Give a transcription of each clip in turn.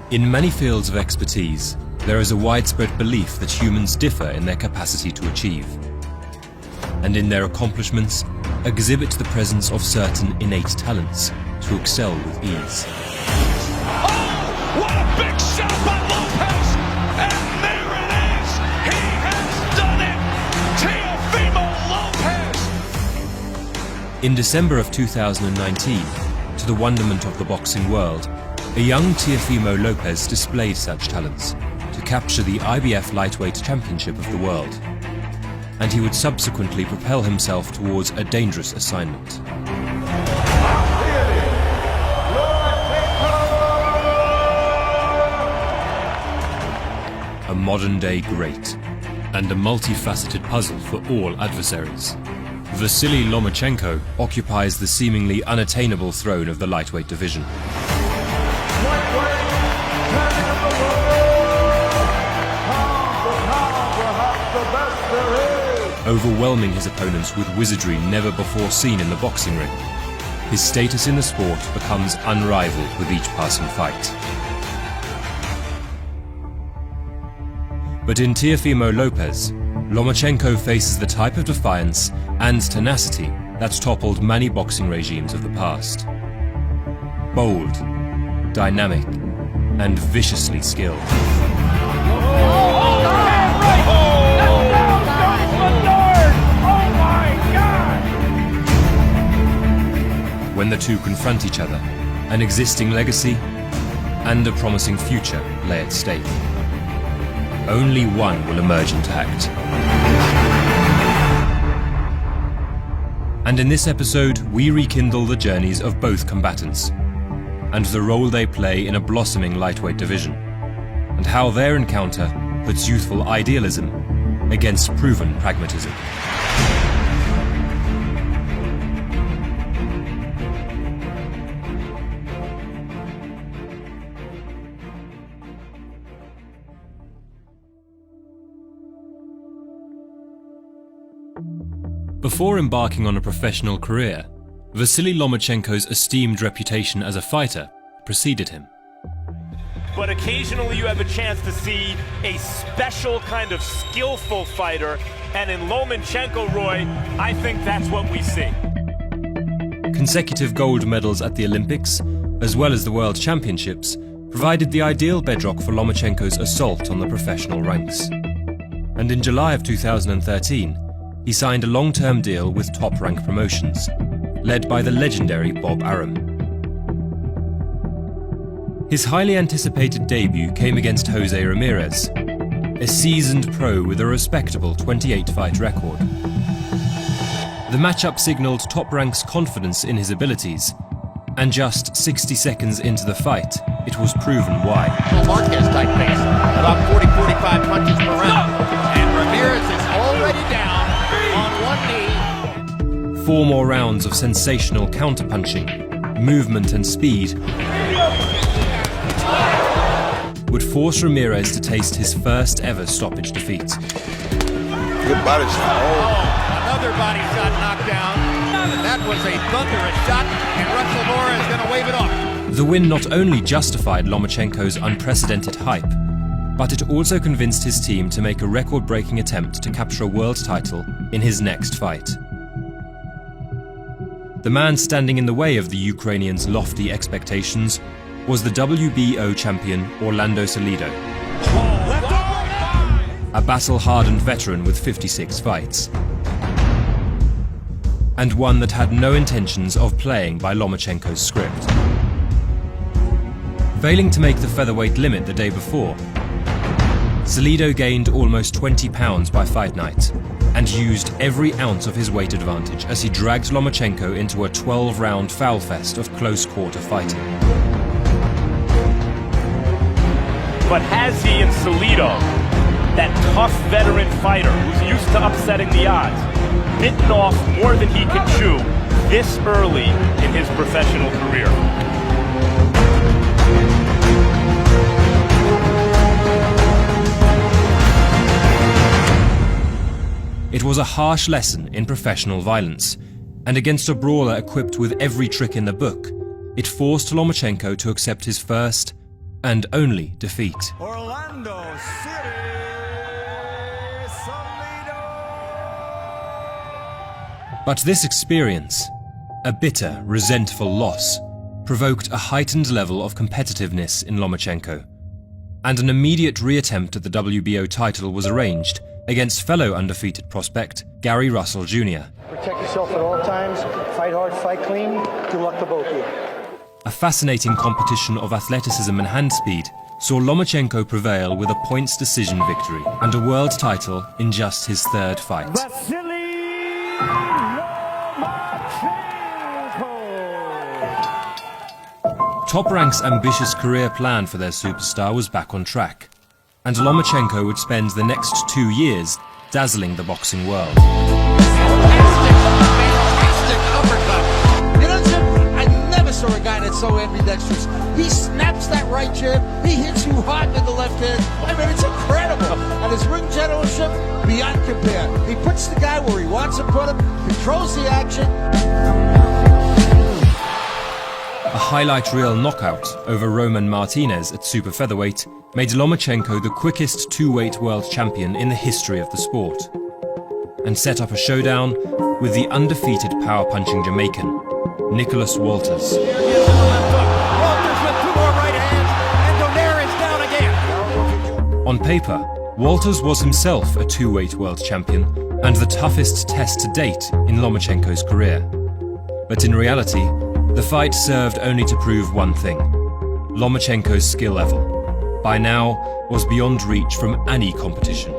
In many fields of expertise, there is a widespread belief that humans differ in their capacity to achieve, and in their accomplishments exhibit the presence of certain innate talents to excel with ease. Oh, what a big shot by Lopez! And there it is! He has done it! Teofimo Lopez! In December of 2019, to the wonderment of the boxing world, a young Teofimo Lopez displayed such talents to capture the IBF Lightweight Championship of the world, and he would subsequently propel himself towards a dangerous assignment. A modern-day great, and a multifaceted puzzle for all adversaries. Vasily Lomachenko occupies the seemingly unattainable throne of the lightweight division. Overwhelming his opponents with wizardry never before seen in the boxing ring, his status in the sport becomes unrivaled with each passing fight. But in Teofimo Lopez, Lomachenko faces the type of defiance and tenacity that's toppled many boxing regimes of the past. Bold, dynamic, and viciously skilled. When the two confront each other, an existing legacy and a promising future lay at stake. Only one will emerge intact. And in this episode, we rekindle the journeys of both combatants and the role they play in a blossoming lightweight division, and how their encounter puts youthful idealism against proven pragmatism. Before embarking on a professional career, Vasily Lomachenko's esteemed reputation as a fighter preceded him. But occasionally you have a chance to see a special kind of skillful fighter, and in Lomachenko, Roy, I think that's what we see. Consecutive gold medals at the Olympics, as well as the World Championships, provided the ideal bedrock for Lomachenko's assault on the professional ranks. And in July of 2013, he signed a long-term deal with Top Rank Promotions, led by the legendary Bob Arum. His highly anticipated debut came against Jose Ramirez, a seasoned pro with a respectable 28-fight record. The matchup signaled Top Rank's confidence in his abilities, and just 60 seconds into the fight, it was proven why. Marquez type pace, about 40-45 punches per round, and Ramirez is already down on one knee. 4 more rounds of sensational counterpunching, movement and speed would force Ramirez to taste his first ever stoppage defeat. Good body shot. Oh, another body shot knocked down. That was a thunderous shot, and Russell Mora is going to wave it off. The win not only justified Lomachenko's unprecedented hype, but it also convinced his team to make a record-breaking attempt to capture a world title in his next fight. The man standing in the way of the Ukrainians' lofty expectations was the WBO champion Orlando Salido, a battle-hardened veteran with 56 fights, and one that had no intentions of playing by Lomachenko's script. Failing to make the featherweight limit the day before, Salido gained almost 20 pounds by fight night and used every ounce of his weight advantage as he dragged Lomachenko into a 12-round foul fest of close-quarter fighting. But has he in Salido, that tough veteran fighter who's used to upsetting the odds, bitten off more than he can chew this early in his professional career? It was a harsh lesson in professional violence, and against a brawler equipped with every trick in the book, it forced Lomachenko to accept his first and only defeat. Orlando City, But this experience, a bitter, resentful loss, provoked a heightened level of competitiveness in Lomachenko, and an immediate reattempt at the WBO title was arranged against fellow undefeated prospect Gary Russell Jr. Protect yourself at all times, fight hard, fight clean, good luck to both of you. A fascinating competition of athleticism and hand speed saw Lomachenko prevail with a points decision victory and a world title in just his third fight. Top Rank's ambitious career plan for their superstar was back on track, and Lomachenko would spend the next 2 years dazzling the boxing world. Fantastic uppercut. You know, Jim, I never saw a guy that's so ambidextrous. He snaps that right jab, he hits you hard with the left hand. I mean, it's incredible. And his ring generalship, beyond compare. He puts the guy where he wants to put him, controls the action. A highlight reel knockout over Roman Martinez at super featherweight made Lomachenko the quickest two-weight world champion in the history of the sport, and set up a showdown with the undefeated power-punching Jamaican, Nicholas Walters. Walters with 2 more right hands, and Donaire is down again. On paper, Walters was himself a two-weight world champion and the toughest test to date in Lomachenko's career. But in reality, the fight served only to prove one thing: Lomachenko's skill level, by now, was beyond reach from any competition.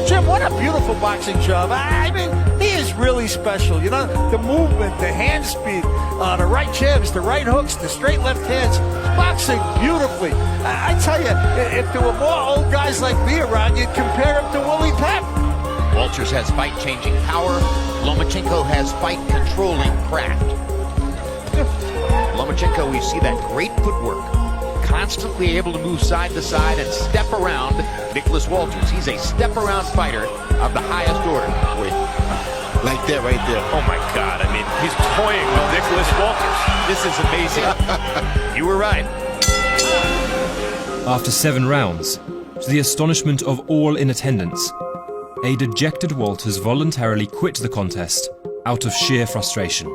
Jim, what a beautiful boxing job. I mean, he is really special. You know, the movement, the hand speed, the right jabs, the right hooks, the straight left hands. Boxing beautifully. I tell you, if there were more old guys like me around, you'd compare him to Willie Pep. Walters has fight-changing power. Lomachenko has fight-controlling craft. Lomachenko, we see that great footwork, constantly able to move side to side and step around Nicholas Walters. He's a step-around fighter of the highest order. Like that right there. Oh my God, I mean, he's toying with Nicholas Walters. This is amazing. You were right. After 7 rounds, to the astonishment of all in attendance, a dejected Walters voluntarily quit the contest out of sheer frustration.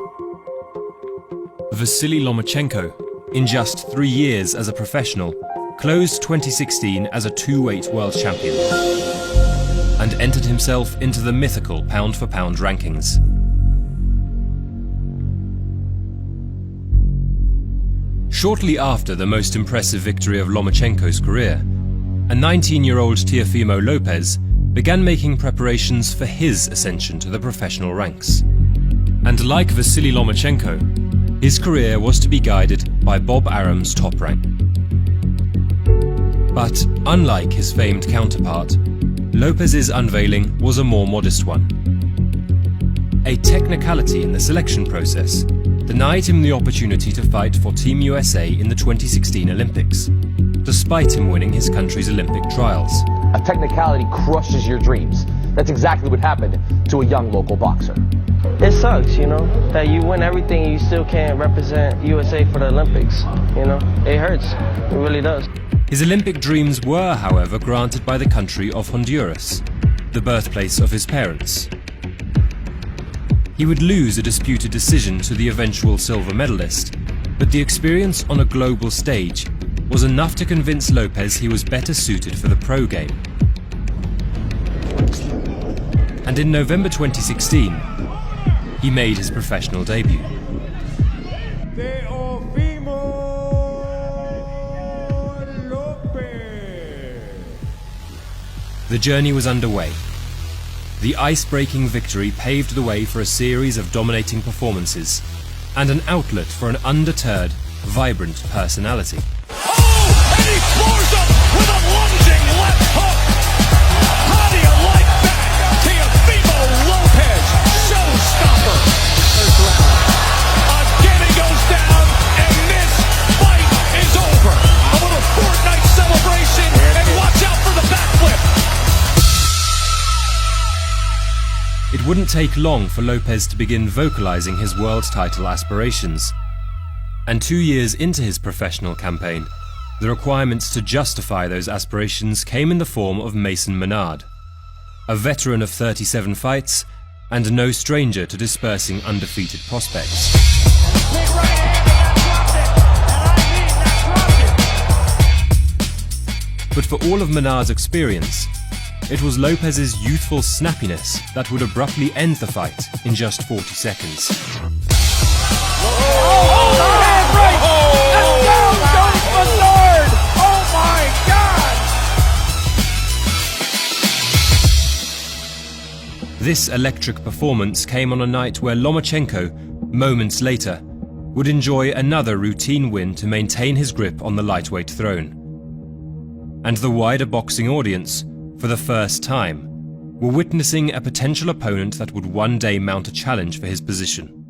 Vasily Lomachenko, in just 3 years as a professional, closed 2016 as a two-weight world champion and entered himself into the mythical pound-for-pound rankings. Shortly after the most impressive victory of Lomachenko's career, a 19-year-old Teofimo Lopez began making preparations for his ascension to the professional ranks. And like Vasily Lomachenko, his career was to be guided by Bob Arum's Top Rank. But unlike his famed counterpart, Lopez's unveiling was a more modest one. A technicality in the selection process denied him the opportunity to fight for Team USA in the 2016 Olympics, despite him winning his country's Olympic trials. A technicality crushes your dreams. That's exactly what happened to a young local boxer. It sucks, you know, that you win everything and you still can't represent USA for the Olympics, you know? It hurts, it really does. His Olympic dreams were, however, granted by the country of Honduras, the birthplace of his parents. He would lose a disputed decision to the eventual silver medalist, but the experience on a global stage was enough to convince Lopez he was better suited for the pro game. And in November 2016, he made his professional debut. The journey was underway. The ice-breaking victory paved the way for a series of dominating performances and an outlet for an undeterred, vibrant personality. Oh, and he floors him with a lunging left hook. How do you like that? Teofimo Lopez, showstopper. First round. Again he goes down, and this fight is over. A little Fortnite celebration, and watch out for the backflip. It wouldn't take long for Lopez to begin vocalizing his world title aspirations. And 2 years into his professional campaign, The requirements to justify those aspirations came in the form of Mason Menard, a veteran of 37 fights and no stranger to dispersing undefeated prospects. Big right hand, and that dropped it. But for all of Menard's experience, it was Lopez's youthful snappiness that would abruptly end the fight in just 40 seconds. This electric performance came on a night where Lomachenko, moments later, would enjoy another routine win to maintain his grip on the lightweight throne. And the wider boxing audience, for the first time, were witnessing a potential opponent that would one day mount a challenge for his position.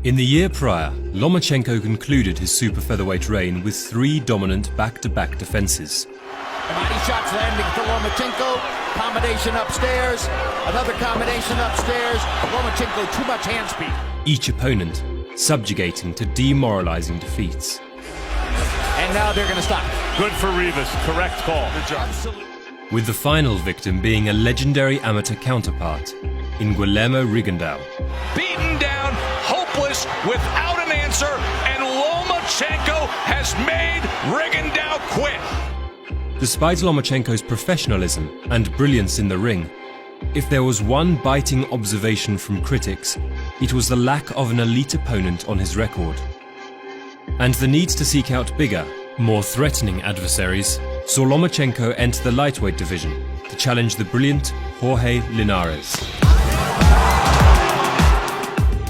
In the year prior, Lomachenko concluded his super featherweight reign with 3 dominant back-to-back defenses. Body shots landing for Lomachenko. Combination upstairs. Another combination upstairs. Lomachenko, too much hand speed. Each opponent subjugating to demoralizing defeats. And now they're going to stop. Good for Rivas. Correct call. Good job. With the final victim being a legendary amateur counterpart in Guillermo Rigondeaux. Beaten down, hopeless, without an answer, and Lomachenko has made Rigondeaux quit. Despite Lomachenko's professionalism and brilliance in the ring, if there was one biting observation from critics, it was the lack of an elite opponent on his record. And the need to seek out bigger, more threatening adversaries saw Lomachenko enter the lightweight division to challenge the brilliant Jorge Linares.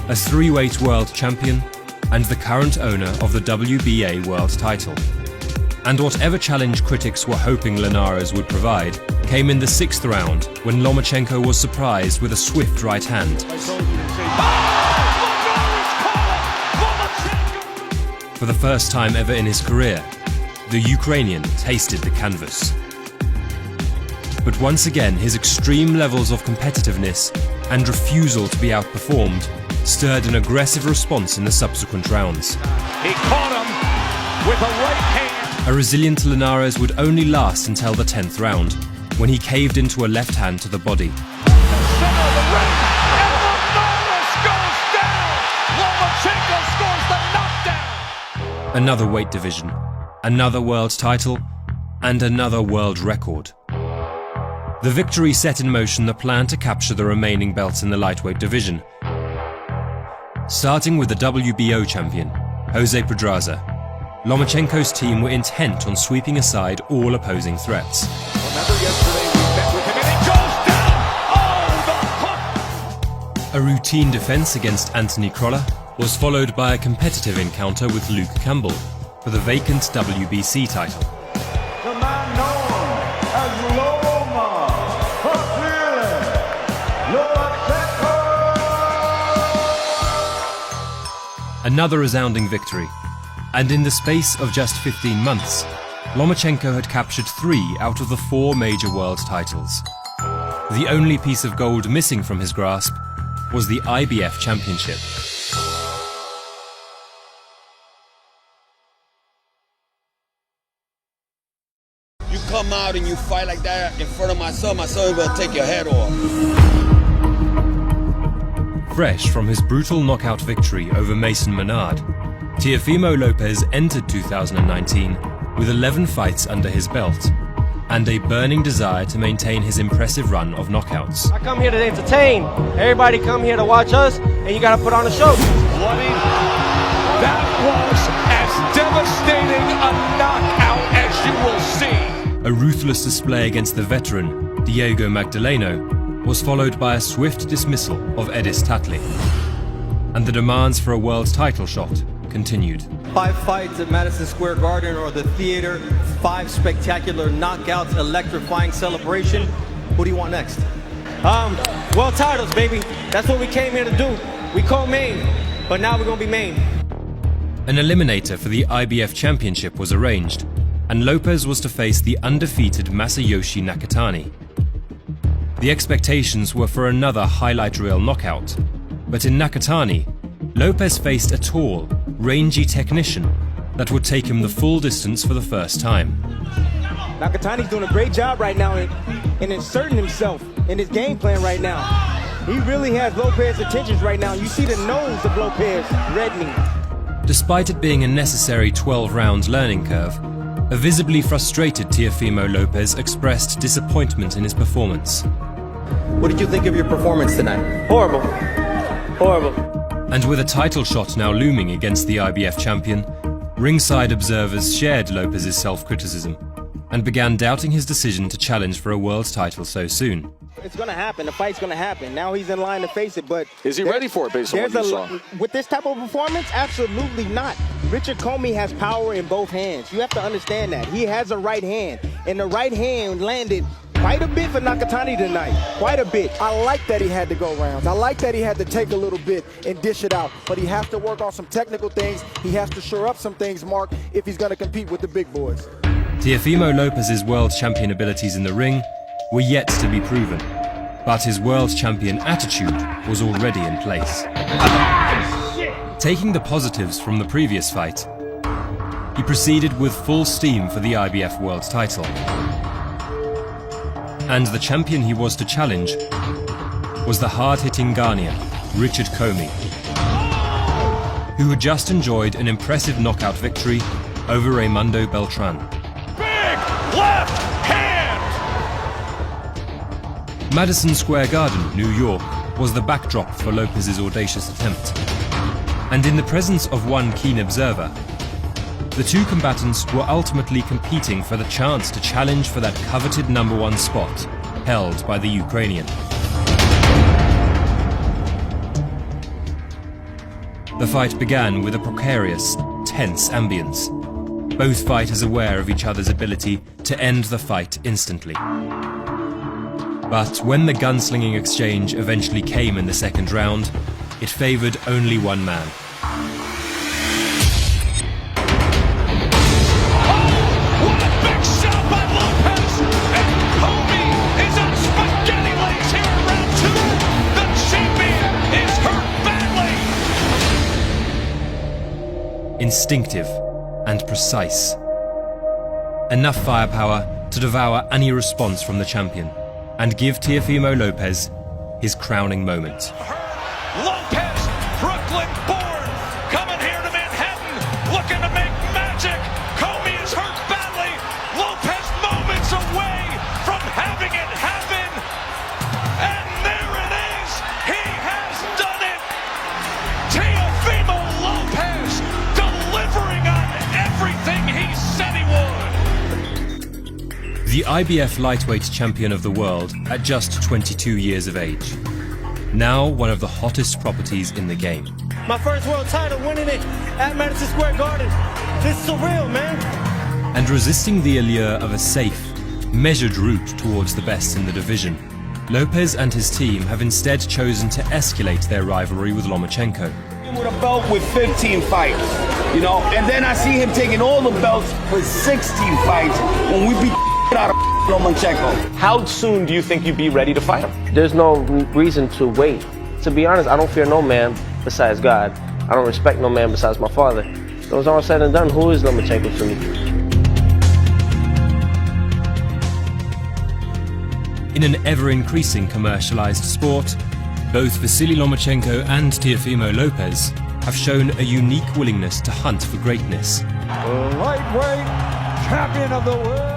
A 3-weight world champion and the current owner of the WBA world title. And whatever challenge critics were hoping Linares would provide came in the 6th round when Lomachenko was surprised with a swift right hand. For the first time ever in his career, the Ukrainian tasted the canvas. But once again, his extreme levels of competitiveness and refusal to be outperformed stirred an aggressive response in the subsequent rounds. He caught him with a right hand. A resilient Linares would only last until the 10th round, when he caved into a left hand to the body. Center of the ring, and Linares goes down. Lomachenko scores the knockdown. Another weight division, another world title, and another world record. The victory set in motion the plan to capture the remaining belts in the lightweight division. Starting with the WBO champion, Jose Pedraza, Lomachenko's team were intent on sweeping aside all opposing threats. Remember yesterday we met with him and he goes down! Oh, the hook! A routine defense against Anthony Crolla was followed by a competitive encounter with Luke Campbell for the vacant WBC title. The man known as Loma, Lomachenko! Another resounding victory. And in the space of just 15 months, Lomachenko had captured 3 out of the 4 major world titles. The only piece of gold missing from his grasp was the IBF championship. You come out and you fight like that in front of my son will take your head off. Fresh from his brutal knockout victory over Mason Menard, Teofimo Lopez entered 2019 with 11 fights under his belt and a burning desire to maintain his impressive run of knockouts. I come here to entertain. Everybody come here to watch us, and you got to put on a show. Bloody. That was as devastating a knockout as you will see. A ruthless display against the veteran, Diego Magdaleno, was followed by a swift dismissal of Edis Tatley. And the demands for a world title shot continued. 5 fights at Madison Square Garden or the theater, 5 spectacular knockouts, electrifying celebration. What do you want next? World titles, baby. That's what we came here to do. We co-main, but now we're gonna be main. An eliminator for the IBF championship was arranged, and Lopez was to face the undefeated Masayoshi Nakatani. The expectations were for another highlight reel knockout, But in Nakatani, Lopez faced a tall, rangy technician that would take him the full distance for the first time. Nakatani's doing a great job right now in inserting himself in his game plan right now. He really has Lopez's attentions right now. You see the nose of Lopez reddening. Despite it being a necessary 12-round learning curve, a visibly frustrated Teofimo Lopez expressed disappointment in his performance. What did you think of your performance tonight? Horrible. Horrible. And with a title shot now looming against the IBF champion, ringside observers shared Lopez's self-criticism and began doubting his decision to challenge for a world title so soon. It's going to happen. The fight's going to happen. Now he's in line to face it, but... Is he ready for it based on what you saw? With this type of performance? Absolutely not. Richard Comey has power in both hands. You have to understand that. He has a right hand, and the right hand landed quite a bit for Nakatani tonight. Quite a bit. I like that he had to go rounds. I like that he had to take a little bit and dish it out. But he has to work on some technical things. He has to shore up some things, Mark, if he's going to compete with the big boys. Teofimo Lopez's world champion abilities in the ring were yet to be proven, but his world champion attitude was already in place. Taking the positives from the previous fight, he proceeded with full steam for the IBF world title. And the champion he was to challenge was the hard-hitting Ghanaian, Richard Comey, who had just enjoyed an impressive knockout victory over Raimundo Beltran. Big left hand! Madison Square Garden, New York, was the backdrop for Lopez's audacious attempt. And in the presence of one keen observer, the two combatants were ultimately competing for the chance to challenge for that coveted #1 spot held by the Ukrainian. The fight began with a precarious, tense ambience, both fighters aware of each other's ability to end the fight instantly. But when the gunslinging exchange eventually came in the second round, it favored only one man. Instinctive and precise. Enough firepower to devour any response from the champion and give Teofimo Lopez his crowning moment. Lopez, Brooklyn born, coming here to Manhattan, looking to make magic. Comey is hurt badly. Lopez moments away from having it happen. And there it is. He has done it. Teofimo Lopez delivering on everything he said he would. The IBF lightweight champion of the world at just 22 years of age. Now one of the hottest properties in the game. My first world title, winning it at Madison Square Garden. This is surreal, man. And resisting the allure of a safe, measured route towards the best in the division, Lopez and his team have instead chosen to escalate their rivalry with Lomachenko. With a belt with 15 fights, you know, and then I see him taking all the belts for 16 fights when we beat out of Lomachenko. How soon do you think you'd be ready to fight him? There's no reason to wait. To be honest, I don't fear no man besides God. I don't respect no man besides my father. So it's all said and done, who is Lomachenko to me? In an ever-increasing commercialized sport, both Vasily Lomachenko and Teofimo Lopez have shown a unique willingness to hunt for greatness. Lightweight champion of the world.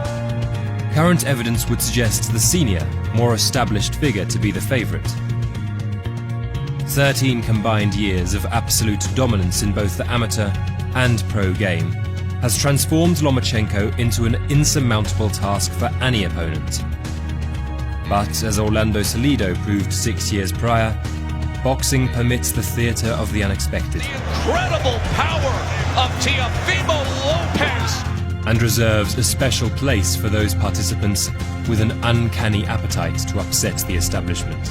Current evidence would suggest the senior, more established figure to be the favorite. 13 combined years of absolute dominance in both the amateur and pro game has transformed Lomachenko into an insurmountable task for any opponent. But as Orlando Salido proved 6 years prior, boxing permits the theater of the unexpected. The incredible power of Teofimo Lopez. And reserves a special place for those participants with an uncanny appetite to upset the establishment.